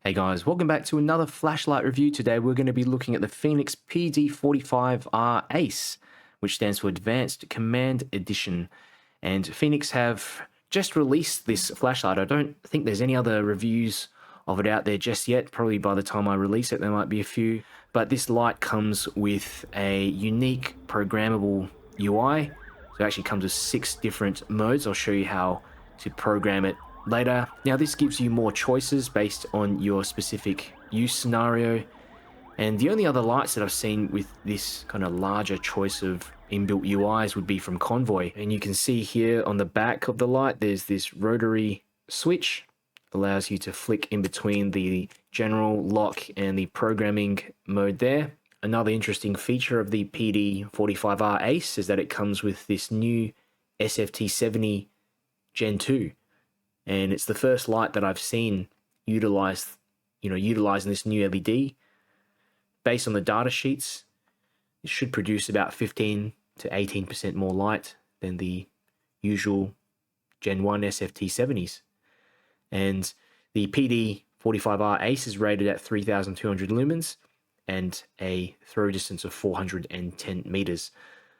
Hey guys, welcome back to another flashlight review. Today we're going to be looking at the Fenix PD45R ACE, which stands for Advanced Command Edition. And Fenix have just released this flashlight. I don't think there's any other reviews of it out there just yet. Probably by the time I release it, there might be a few. But this light comes with a unique programmable UI. So it actually comes with 6 different modes. I'll show you how to program it later. Now this gives you more choices based on your specific use scenario, and the only other lights that I've seen with this kind of larger choice of inbuilt UIs would be from Convoy. And you can see here on the back of the light there's this rotary switch, allows you to flick in between the general, lock and the programming mode there. Another interesting feature of the PD45R ACE is that it comes with this new SFT70 Gen 2. And it's the first light that I've seen utilizing this new LED. Based on the data sheets, it should produce about 15 to 18% more light than the usual Gen 1 SFT70s. And the PD45R ACE is rated at 3,200 lumens and a throw distance of 410 meters.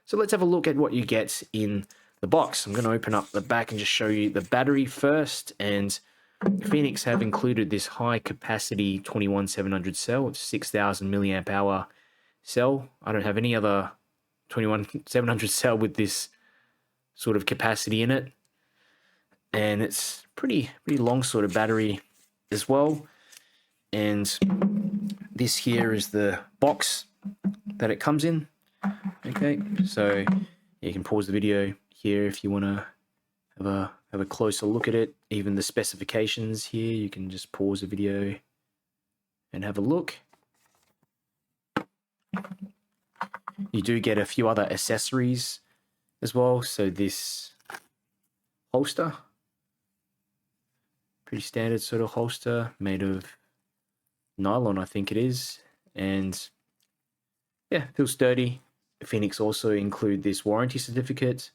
So let's have a look at what you get in the box. I'm going to open up the back and just show you the battery first. And Fenix have included this high capacity 21700 cell. It's 6,000 milliamp hour cell. I don't have any other 21700 cell with this sort of capacity in it. And it's pretty long sort of battery as well. And this here is the box that it comes in. Okay, so you can pause the video here if you want to have a closer look at it. Even the specifications here, you can just pause the video and have a look. You do get a few other accessories as well. So this holster, pretty standard sort of holster made of nylon, I think it is, and yeah, feels sturdy. Fenix also include this warranty certificate.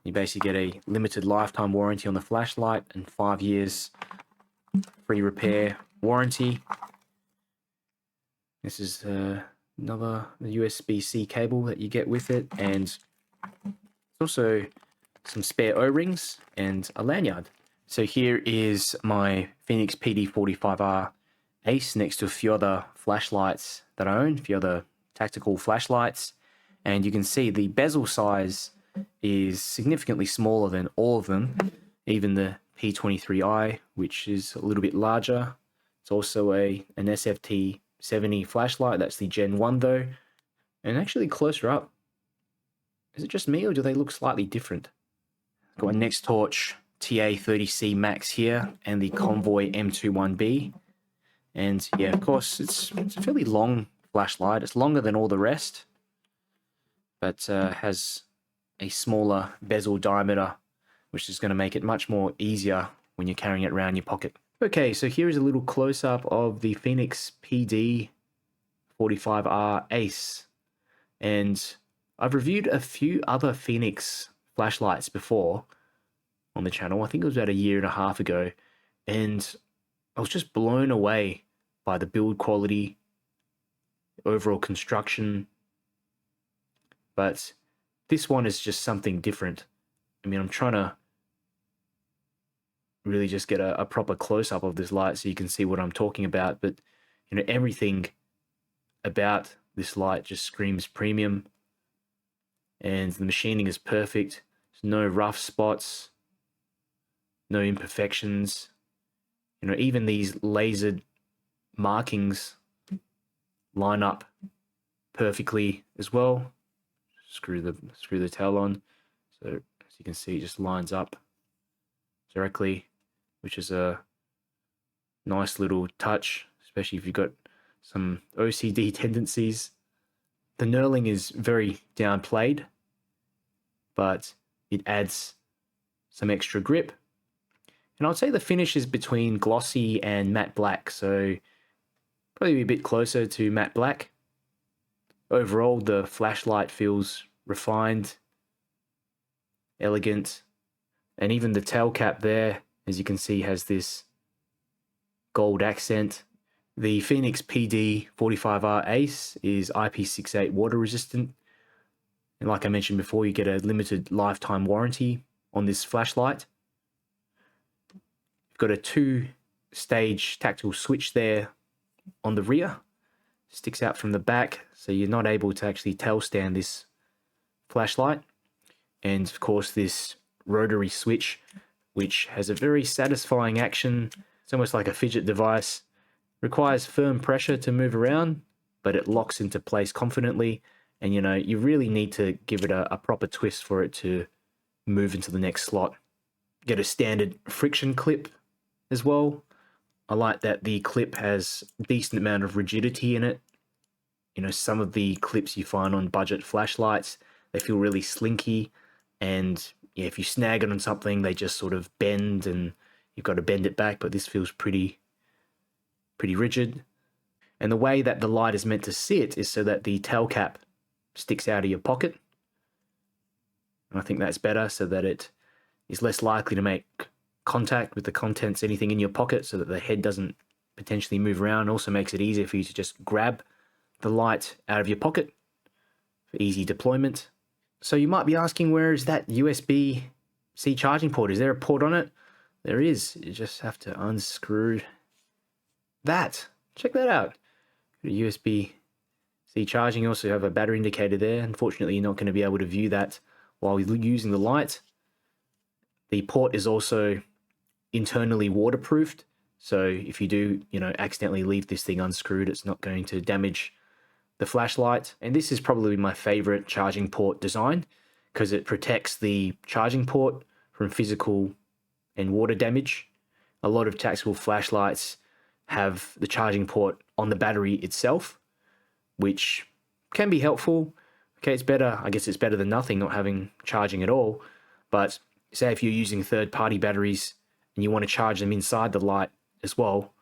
You basically get a limited lifetime warranty on the flashlight and 5 years free repair warranty. This is another USB-C cable that you get with it, and also some spare O-rings and a lanyard. So here is my Fenix PD45R ACE next to a few other flashlights that I own, a few other tactical flashlights, and you can see the bezel size is significantly smaller than all of them, even the P23i, which is a little bit larger. It's also an SFT70 flashlight. That's the Gen 1 though. And actually closer up, is it just me or do they look slightly different? Got a Next Torch TA30C Max here and the Convoy M21B. And yeah, of course, it's a fairly long flashlight. It's longer than all the rest, but has a smaller bezel diameter, which is going to make it much more easier when you're carrying it around your pocket. Okay, so here is a little close-up of the Fenix PD45R ACE. And I've reviewed a few other Fenix flashlights before on the channel. I think it was about 1.5 years ago. And I was just blown away by the build quality, overall construction. But this one is just something different. I mean, I'm trying to really just get a proper close-up of this light so you can see what I'm talking about. But, you know, everything about this light just screams premium. And the machining is perfect. There's no rough spots, no imperfections. You know, even these lasered markings line up perfectly as well. Screw the tail on, so as you can see, it just lines up directly, which is a nice little touch, especially if you've got some OCD tendencies. The knurling is very downplayed, but it adds some extra grip. And I'd say the finish is between glossy and matte black, so probably a bit closer to matte black. Overall, the flashlight feels refined, elegant, and even the tail cap there, as you can see, has this gold accent. The Fenix PD45R ACE is IP68 water resistant. And like I mentioned before, you get a limited lifetime warranty on this flashlight. You've got a 2-stage tactile switch there on the rear. Sticks out from the back, so you're not able to actually tail stand this flashlight. And of course this rotary switch, which has a very satisfying action. It's almost like a fidget device. Requires firm pressure to move around, but it locks into place confidently. And you really need to give it a proper twist for it to move into the next slot. Get a standard friction clip as well. I like that the clip has a decent amount of rigidity in it. Some of the clips you find on budget flashlights, they feel really slinky, and yeah, if you snag it on something, they just sort of bend and you've got to bend it back, but this feels pretty rigid. And the way that the light is meant to sit is so that the tail cap sticks out of your pocket. And I think that's better, so that it is less likely to make contact with the contents, anything in your pocket, so that the head doesn't potentially move around. Also makes it easier for you to just grab the light out of your pocket for easy deployment. So you might be asking, where is that USB-C charging port? Is there a port on it? There is. You just have to unscrew that. Check that out. USB-C charging. You also have a battery indicator there. Unfortunately, you're not going to be able to view that while you're using the light. The port is also internally waterproofed, so if you do, accidentally leave this thing unscrewed, it's not going to damage the flashlight. And this is probably my favorite charging port design, because it protects the charging port from physical and water damage. A lot of tactical flashlights have the charging port on the battery itself, which can be helpful. Okay, it's better. I guess it's better than nothing, not having charging at all. But say if you're using third-party batteries and you want to charge them inside the light as well,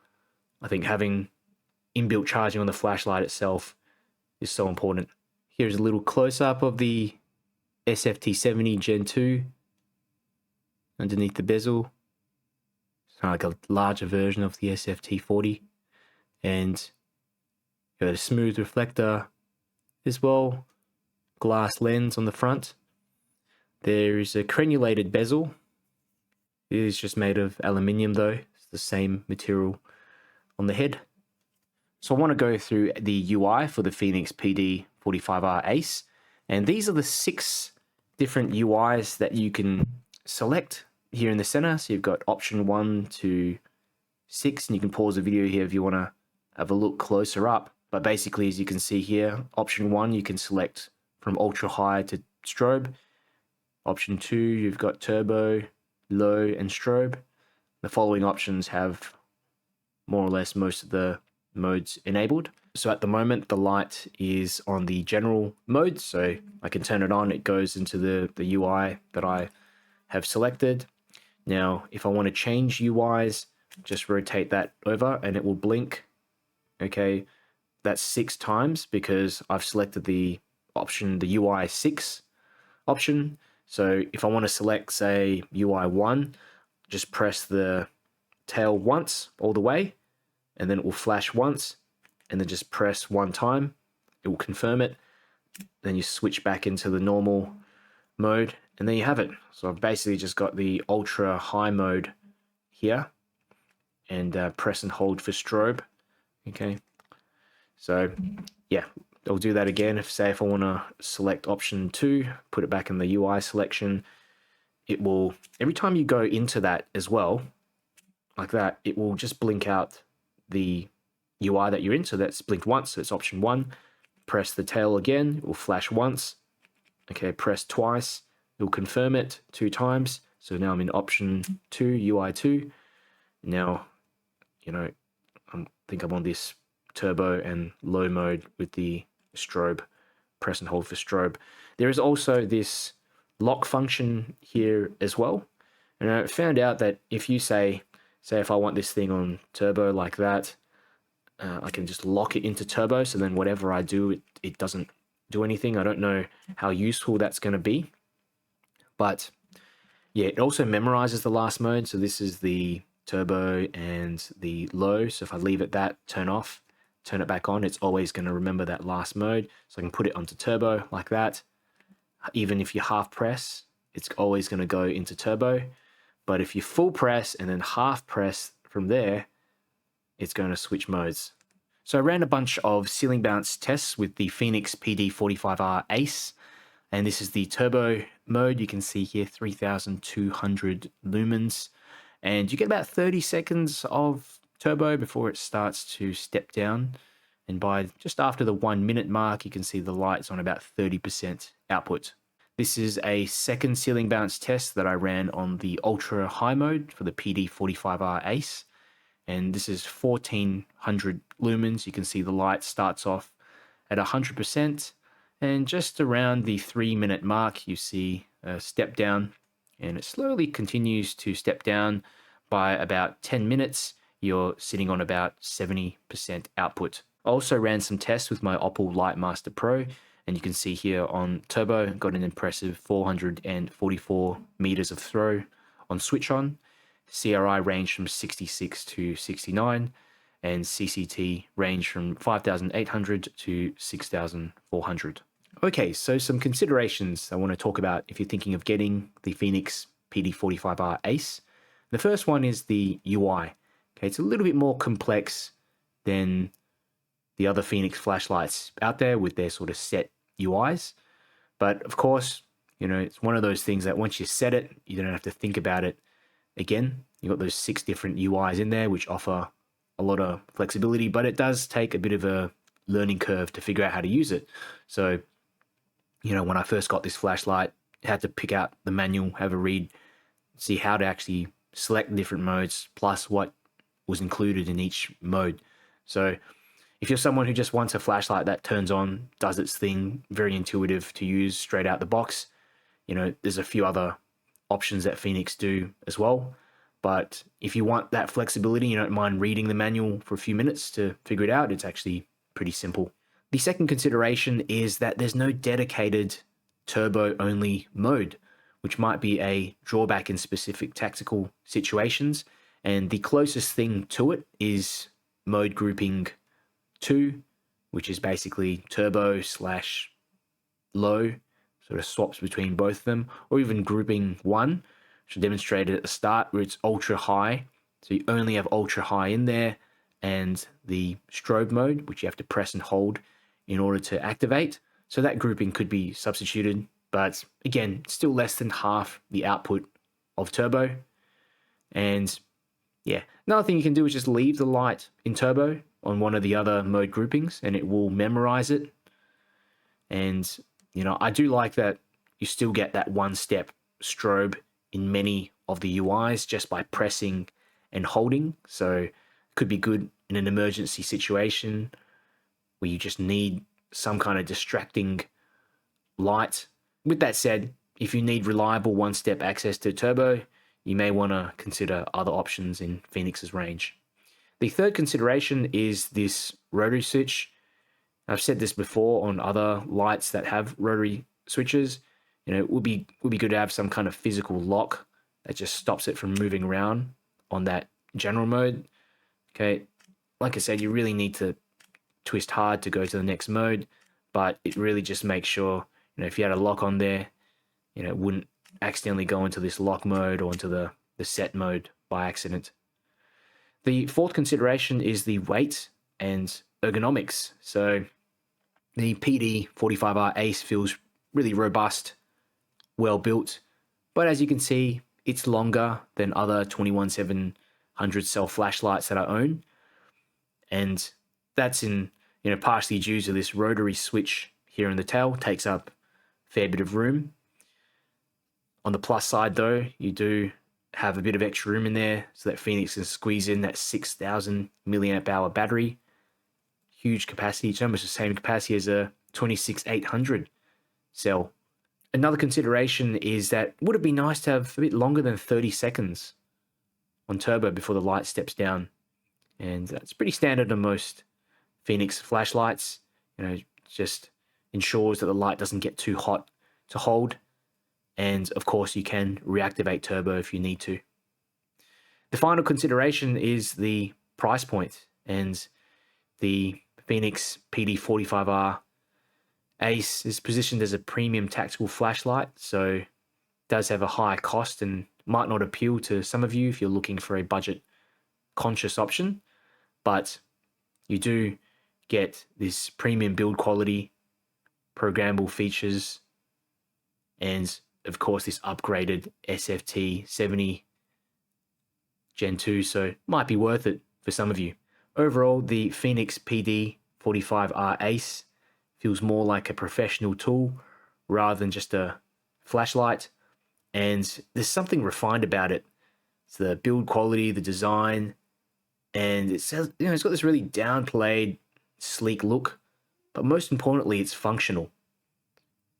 I think having inbuilt charging on the flashlight itself is so important. Here's a little close-up of the SFT70 Gen 2 underneath the bezel. It's kind of like a larger version of the SFT40. And got a smooth reflector as well. Glass lens on the front. There's a crenulated bezel. It is just made of aluminium though. It's the same material on the head. So I want to go through the UI for the Fenix PD45R ACE. And these are the 6 different UIs that you can select here in the center. So you've got option 1 to 6, and you can pause the video here if you want to have a look closer up. But basically, as you can see here, option 1, you can select from ultra high to strobe. Option 2, you've got turbo, low, and strobe. The following options have more or less most of the modes enabled. So at the moment, the light is on the general mode, so I can turn it on. It goes into the UI that I have selected. Now, if I want to change UIs, just rotate that over and it will blink. Okay, that's 6 times because I've selected the option, the UI 6 option. So if I want to select, say, UI 1, just press the tail once all the way, and then it will flash once, and then just press 1 time. It will confirm it. Then you switch back into the normal mode, and there you have it. So I've basically just got the ultra high mode here, and press and hold for strobe. Okay. So yeah, I'll do that again. If I want to select option 2, put it back in the UI selection, it will, every time you go into that as well, like that, it will just blink out the UI that you're in. So that's blinked once, so it's option 1. Press the tail again, it will flash once. Okay, press twice, it will confirm it 2 times. So now I'm in option 2, UI 2. Now, I think I'm on this turbo and low mode with the strobe. Press and hold for strobe. There is also this lock function here as well. And I found out that if you say if I want this thing on turbo like that, I can just lock it into turbo, so then whatever I do, it doesn't do anything. I don't know how useful that's going to be. But yeah, it also memorizes the last mode. So this is the turbo and the low. So if I leave it that, turn off, turn it back on, it's always going to remember that last mode. So I can put it onto turbo like that. Even if you half press, it's always going to go into turbo. But if you full press and then half press from there, it's going to switch modes. So I ran a bunch of ceiling bounce tests with the Fenix PD45R ACE, and this is the turbo mode. You can see here 3200 lumens, and you get about 30 seconds of turbo before it starts to step down. And by just after the 1 minute mark, you can see the light's on about 30% output. This is a second ceiling bounce test that I ran on the ultra high mode for the PD45R ACE. And this is 1400 lumens. You can see the light starts off at 100%. And just around the 3 minute mark, you see a step down, and it slowly continues to step down. By about 10 minutes, you're sitting on about 70% output. I also ran some tests with my Opal Lightmaster Pro, and you can see here on turbo, got an impressive 444 meters of throw on switch on. CRI range from 66 to 69, and CCT range from 5,800 to 6,400. Okay, so some considerations I want to talk about if you're thinking of getting the Fenix PD45R ACE. The first one is the UI. Okay, it's a little bit more complex than the other Fenix flashlights out there with their sort of set UIs. But of course, you know, it's one of those things that once you set it, you don't have to think about it again. You've got those 6 different UIs in there, which offer a lot of flexibility, but it does take a bit of a learning curve to figure out how to use it. So, you know, when I first got this flashlight, I had to pick out the manual, have a read, see how to actually select different modes, plus what was included in each mode. So if you're someone who just wants a flashlight that turns on, does its thing, very intuitive to use straight out the box, you know, there's a few other options that Fenix do as well. But if you want that flexibility, you don't mind reading the manual for a few minutes to figure it out, it's actually pretty simple. The second consideration is that there's no dedicated turbo-only mode, which might be a drawback in specific tactical situations. And the closest thing to it is mode grouping 2, which is basically turbo slash low, sort of swaps between both of them, or even grouping 1, which I demonstrated at the start, where it's ultra high. So you only have ultra high in there, and the strobe mode, which you have to press and hold in order to activate. So that grouping could be substituted, but again, still less than half the output of turbo. And yeah, another thing you can do is just leave the light in turbo on one of the other mode groupings, and it will memorize it. And, you know, I do like that you still get that one-step strobe in many of the UIs just by pressing and holding. So it could be good in an emergency situation where you just need some kind of distracting light. With that said, if you need reliable one-step access to turbo, you may want to consider other options in Fenix's range. The third consideration is this rotary switch. I've said this before on other lights that have rotary switches. You know, it would be good to have some kind of physical lock that just stops it from moving around on that general mode. Okay, like I said, you really need to twist hard to go to the next mode, but it really just makes sure, you know, if you had a lock on there, you know, it wouldn't accidentally go into this lock mode or into the set mode by accident. The fourth consideration is the weight and ergonomics. So the PD45R ACE feels really robust, well built, but as you can see, it's longer than other 21700 cell flashlights that I own, and that's in, you know, partially due to this rotary switch here in the tail. Takes up a fair bit of room. On the plus side though, you do have a bit of extra room in there so that Fenix can squeeze in that 6,000 milliamp hour battery. Huge capacity. It's almost the same capacity as a 26800 cell. Another consideration is that would it be nice to have a bit longer than 30 seconds on turbo before the light steps down? And that's pretty standard on most Fenix flashlights. You know, just ensures that the light doesn't get too hot to hold. And of course, you can reactivate turbo if you need to. The final consideration is the price point, and the Fenix PD45R ACE is positioned as a premium tactical flashlight, so it does have a high cost and might not appeal to some of you if you're looking for a budget conscious option, but you do get this premium build quality, programmable features, and of course this upgraded SFT70 Gen 2, so might be worth it for some of you. Overall, the Fenix PD45R ACE feels more like a professional tool rather than just a flashlight, and there's something refined about it. It's the build quality, the design, and it says, it's got this really downplayed, sleek look, but most importantly, it's functional.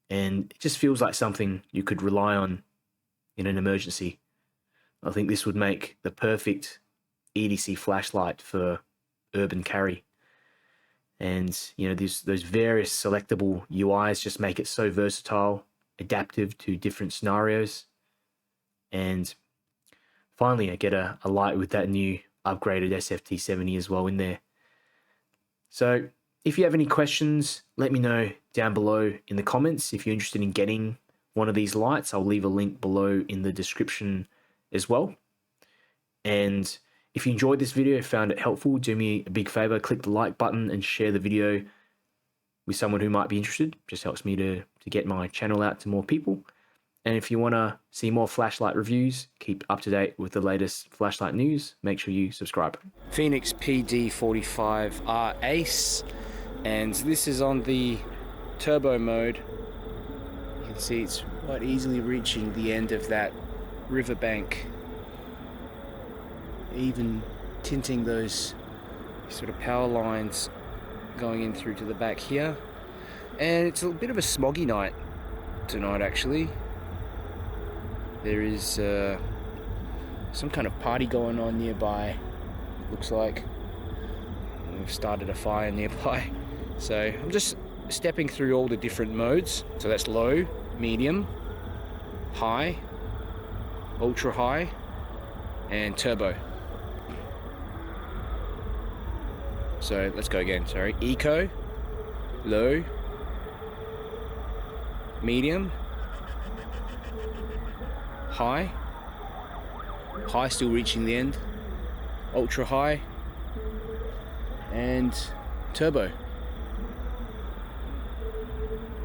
And it just feels like something you could rely on in an emergency. I think this would make the perfect EDC flashlight for urban carry. And, those various selectable UIs just make it so versatile, adaptive to different scenarios. And finally, I get a light with that new upgraded SFT70 as well in there. So if you have any questions, let me know down below in the comments. If you're interested in getting one of these lights, I'll leave a link below in the description as well. And if you enjoyed this video, found it helpful, do me a big favor, click the like button and share the video with someone who might be interested. Just helps me to get my channel out to more people. And if you want to see more flashlight reviews, keep up to date with the latest flashlight news, make sure you subscribe. Fenix PD45R ACE, and this is on the turbo mode. You can see it's quite easily reaching the end of that riverbank, even tinting those sort of power lines going in through to the back here. And it's a bit of a smoggy night tonight, actually. There is some kind of party going on nearby, looks like. We've started a fire nearby. So I'm just stepping through all the different modes. So that's low, medium, high, ultra high, and turbo. So let's go again, sorry. Eco, low, medium, high still reaching the end, ultra high, and turbo.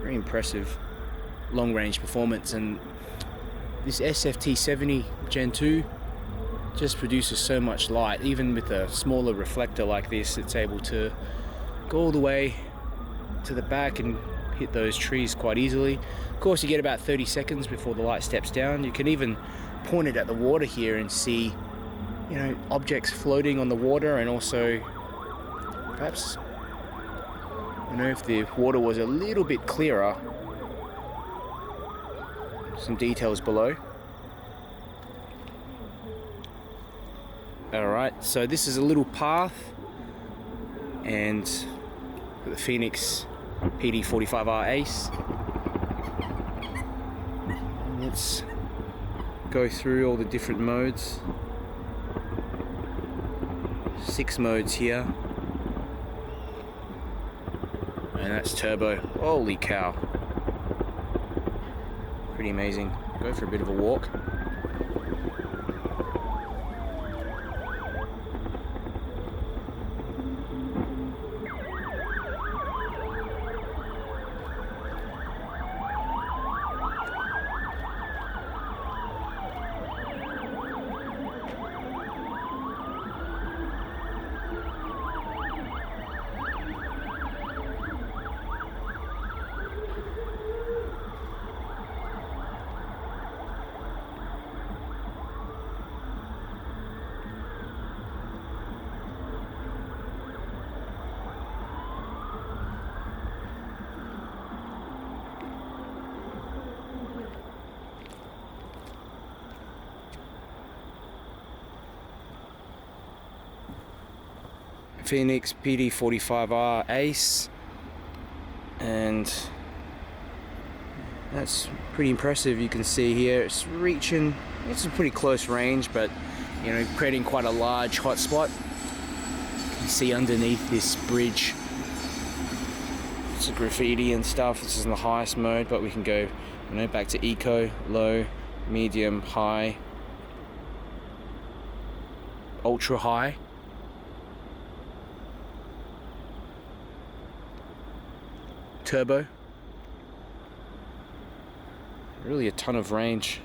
Very impressive long range performance, and this SFT70 Gen 2 just produces so much light. Even with a smaller reflector like this, it's able to go all the way to the back and hit those trees quite easily. Of course, you get about 30 seconds before the light steps down. You can even point it at the water here and see, objects floating on the water, and also perhaps, if the water was a little bit clearer, some details below. Alright, so this is a little path, and the Fenix PD45R ACE. Let's go through all the different modes. 6 modes here. And that's turbo. Holy cow. Pretty amazing. Go for a bit of a walk. Fenix PD45R ACE, and that's pretty impressive. You can see here it's reaching, it's a pretty close range, but you know, creating quite a large hotspot. You can see underneath this bridge, it's a graffiti and stuff. This is in the highest mode, but we can go, you know, back to eco, low, medium, high, ultra high. Turbo. Really a ton of range.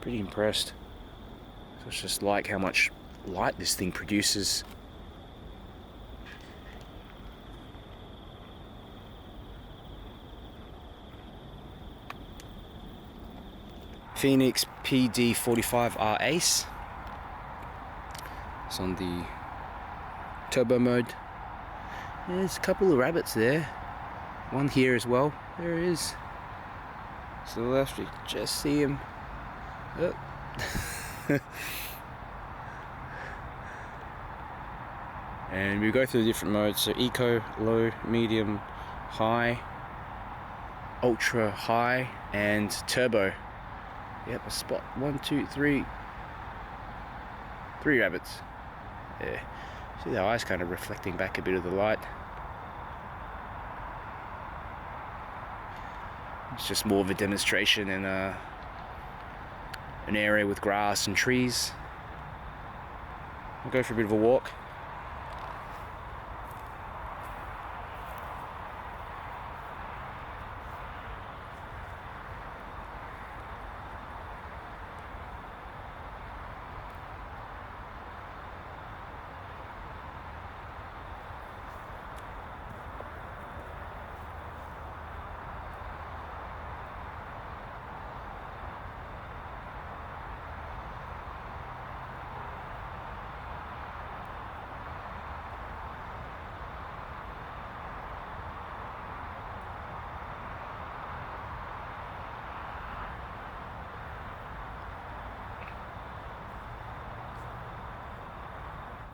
Pretty impressed. So it's just like how much light this thing produces. Fenix PD45R ACE. It's on the turbo mode. There's a couple of rabbits there. One here as well. There it is. To the left, you can just see him. Oh. And we go through the different modes. So eco, low, medium, high, ultra high, and turbo. Yep, I spot 1, 2, 3. 3 rabbits. Yeah. See the eyes kind of reflecting back a bit of the light. It's just more of a demonstration in an area with grass and trees. We'll go for a bit of a walk.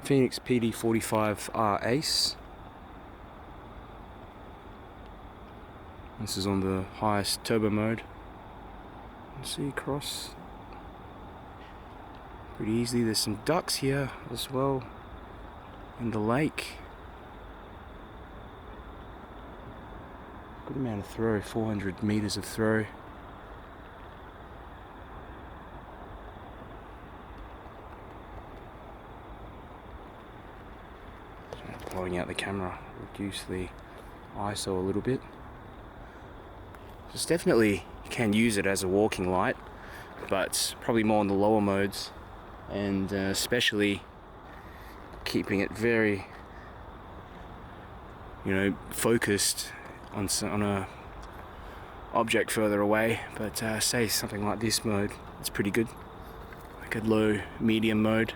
Fenix PD45R ACE. This is on the highest turbo mode. You can see across pretty easily. There's some ducks here as well in the lake. Good amount of throw, 400 meters of throw. Blowing out the camera, reduce the ISO a little bit. It's definitely, you can use it as a walking light, but probably more on the lower modes, and especially keeping it very, you know, focused on a object further away. But say something like this mode, it's pretty good, like a low medium mode.